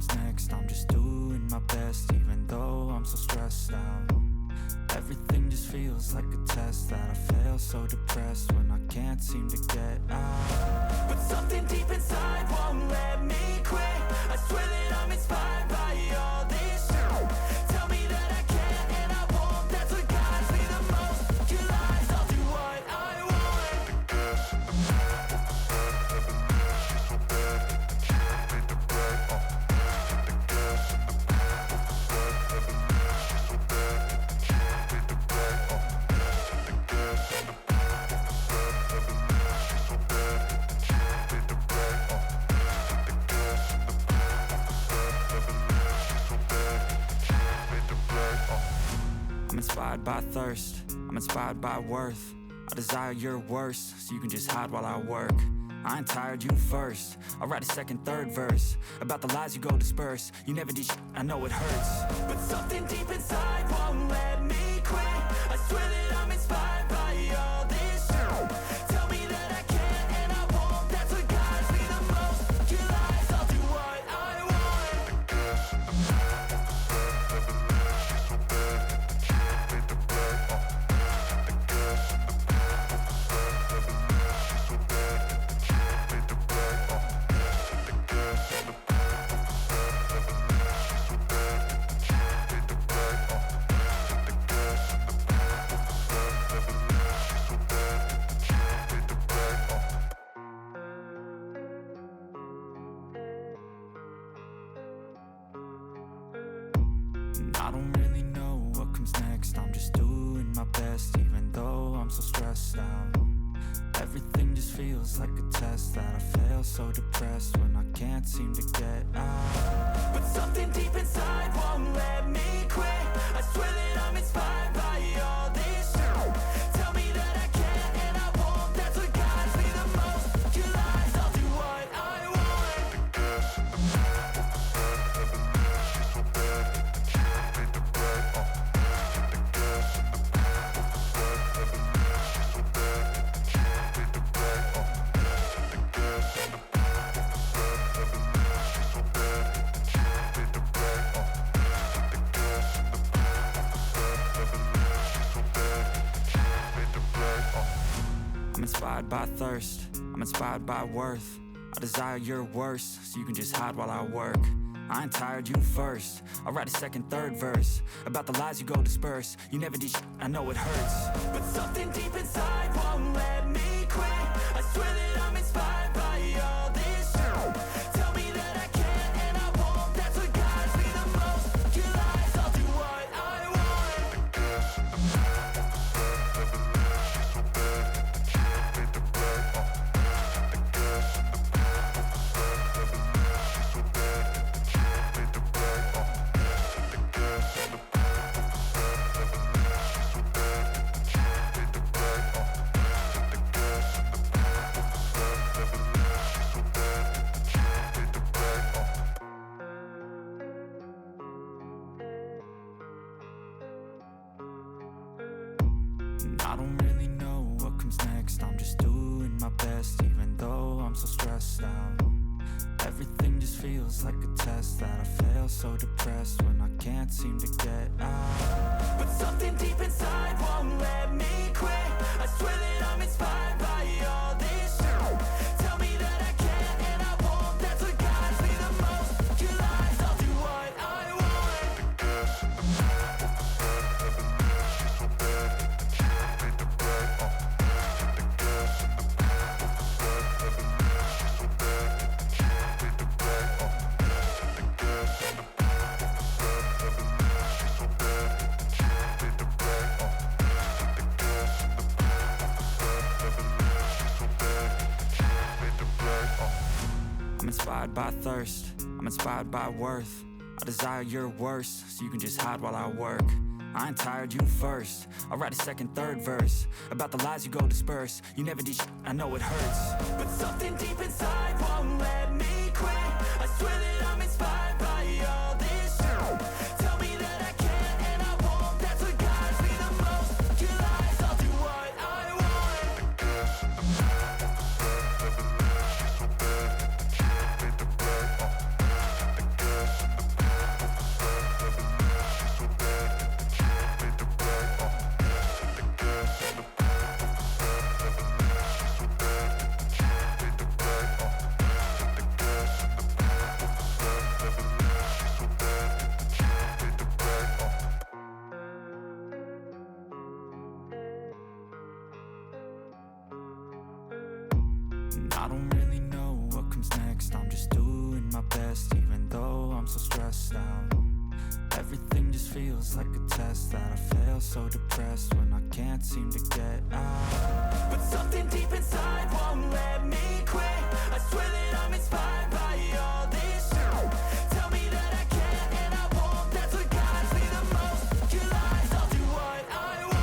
comes next. I'm just doing my best, even though I'm so stressed out. Everything just feels like a test that I fail, so depressed when I can't seem to get out. But something deep inside won't let me quit. I swear that I'm inspired by all this shit. Tell me that I can and I won't. That's what guides me the most. Your lies, I'll do what I want. I'm inspired by thirst, I'm inspired by worth. I desire your worst, so you can just hide while I work. I ain't tired, you first. I'll write a second, third verse about the lies you go disperse. You never did shit, I know it hurts. But something deep inside won't let me quit. I swear that I'm inspired by all this shit. Tell me that I can and I won't. That's what guides me the most. Your lies, I'll do what I want. I don't really know what comes next. I'm just doing my best, even though I'm so stressed out. Everything just feels like a test that I fail, so depressed when I can't seem to get out. But something deep inside won't let me quit. I swear that I'm inspired by all this shit. Tell me that I can and I won't. That's what guides me the most. Your lies, I'll do what I want. I'm inspired by thirst, I'm inspired by worth. I desire your worst, so you can just hide while I work. I ain't tired, you first. I'll write a second, third verse about the lies you go disperse. You never did shit, I know it hurts. But something deep inside won't let me quit. I swear that I'm inspired by all this shit. Tell me that I can and I won't. That's what guides me the most. Your lies, I'll do what I want. I don't really know what comes next. I'm just doing my best, even though I'm so stressed out. Everything just feels like a test that I fail, so depressed when I can't seem to get out. But something deep inside won't let me quit. I swear that I'm inspired by all this shit. Tell me that I can and I won't. That's what guides me the most. Your lies, I'll do what I want. I'm inspired by thirst, I'm inspired by worth. I desire your worst, so you can just hide while I work. I ain't tired, you first. I'll write a second, third verse about the lies you go disperse. You never did shit, I know it hurts. But something deep inside won't let me quit. I swear that I'm inspired by all this shit. Tell me that I can and I won't. That's what guides me the most. Your lies, I'll do what I want. next? I'm just doing my best, even though I'm so stressed out. Everything just feels like a test that I fail, so depressed when I can't seem to get out. But something deep inside won't let me quit. I swear that I'm inspired by all this shit. Tell me that I can and I won't, that's what guides me the most. Your lies, I'll do what I want.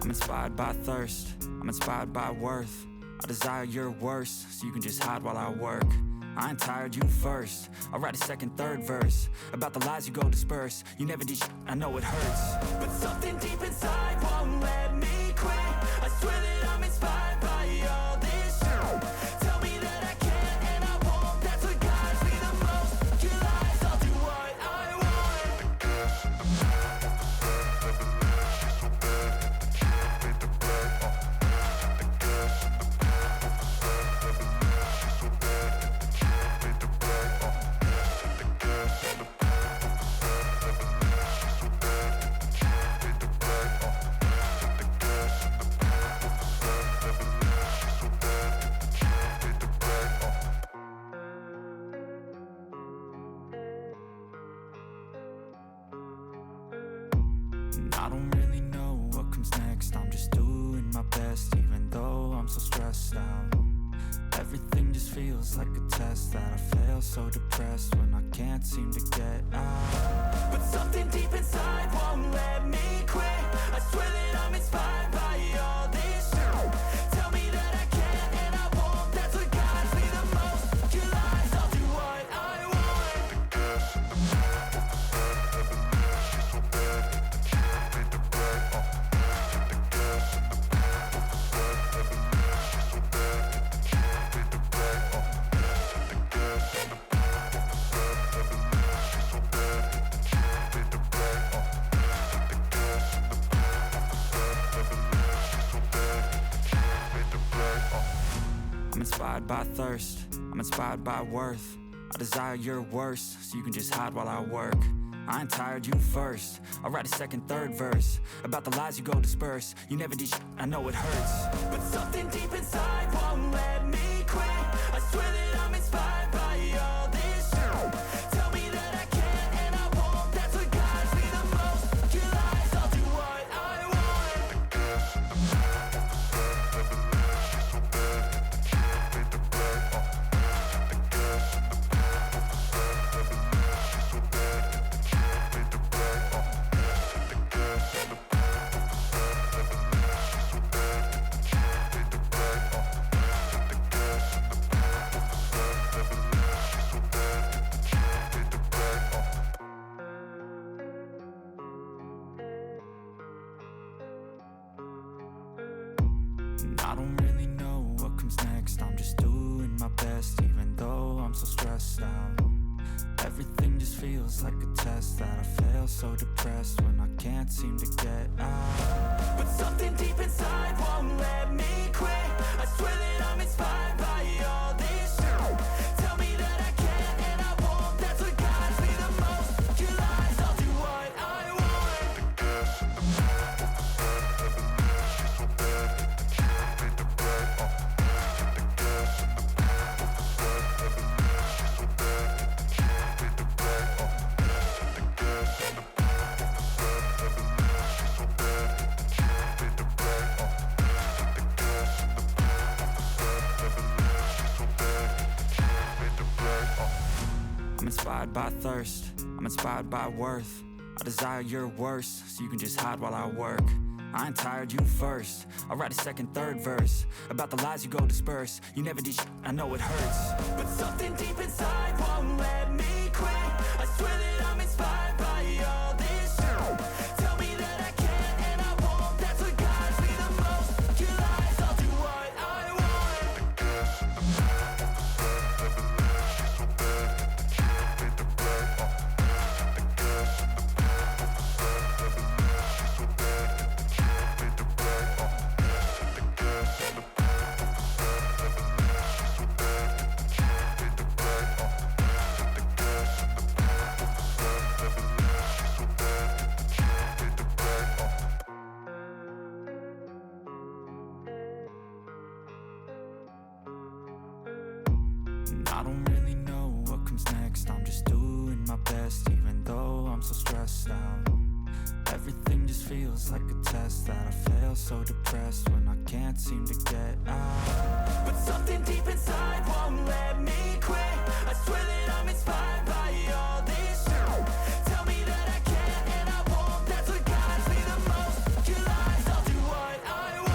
I'm inspired by thirst, I'm inspired by worth. I desire your worst, so you can just hide while I work. I ain't tired, you first. I'll write a second, third verse about the lies you go disperse. You never did I know it hurts. But something deep inside won't let me quit. I swear that I'm inspired by all this shit. Tell me that I can and I won't, that's what guides me the most. Your lies, I'll do what I want. I don't really know what comes next. I'm just doing my best, even though I'm so stressed out. Everything just feels like a test that I fail, so depressed when I can't seem to get out. But something deep inside won't let me quit. I swear that I'm inspired by all this shit. Tell me that I can and I won't, that's what guides me the most. Your lies, I'll do what I want. I'm inspired by thirst, I'm inspired by worth. I desire your worst, so you can just hide while I work. I ain't tired, you first. I'll write a second, third verse about the lies you go disperse. You never did I know it hurts. But something deep inside won't let me quit. I swear that I'm inspired by all this shit. Tell me that I can and I won't, that's what guides me the most. Your lies, I'll do what I want. I don't really know what comes next. I'm just doing my best, even though I'm so stressed out. Everything just feels like a test that I fail, so depressed when I can't seem to get out. But something deep inside won't let me quit. I swear that I'm inspired by all this shit. Tell me that I can and I won't, that's what guides me the most. Your lies, I'll do what I want. I'm inspired by thirst, I'm inspired by worth. I desire your worst, so you can just hide while I work. I ain't tired, you first. I'll write a second, third verse about the lies you go disperse. You never did I know it hurts. But something deep inside won't let me quit. I swear that I'm inspired by all this shit. Tell me that I can and I won't, that's what guides me the most. Your lies, I'll do what I want. And I don't really know what comes next. I'm just doing my best, even though I'm so stressed out. Everything just feels like a test that I fail, so depressed when I can't seem to get out. But something deep inside won't let me quit. I swear that I'm inspired by all this shit. Tell me that I can and I won't. That's what guides me the most. Your lies, I'll do what I want.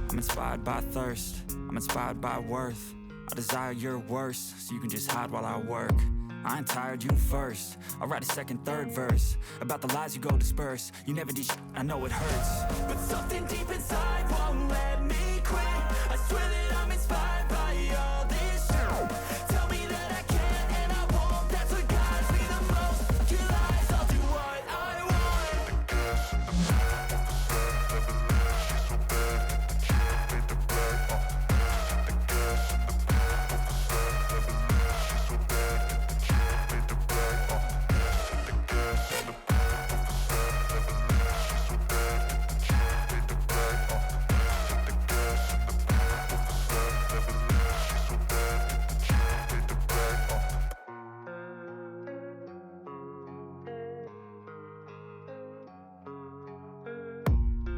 I'm inspired by thirst, I'm inspired by worth. I desire your worst, so you can just hide while I work. I ain't tired, you first. I'll write a second, third verse about the lies you go disperse. You never did shit, I know it hurts. But something deep inside won't let me quit. I swear that I'm inspired by all this shit. Tell me that I can and I won't. That's what guides me the most. Your lies, I'll do what I want.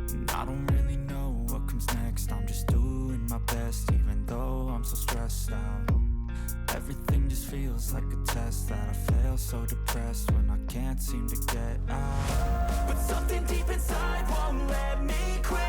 And I don't really know what comes next. I'm just doing my best, even though I'm so stressed out. Everything just feels like a test that I fail, so depressed when I can't seem to get out. But something deep inside won't let me quit.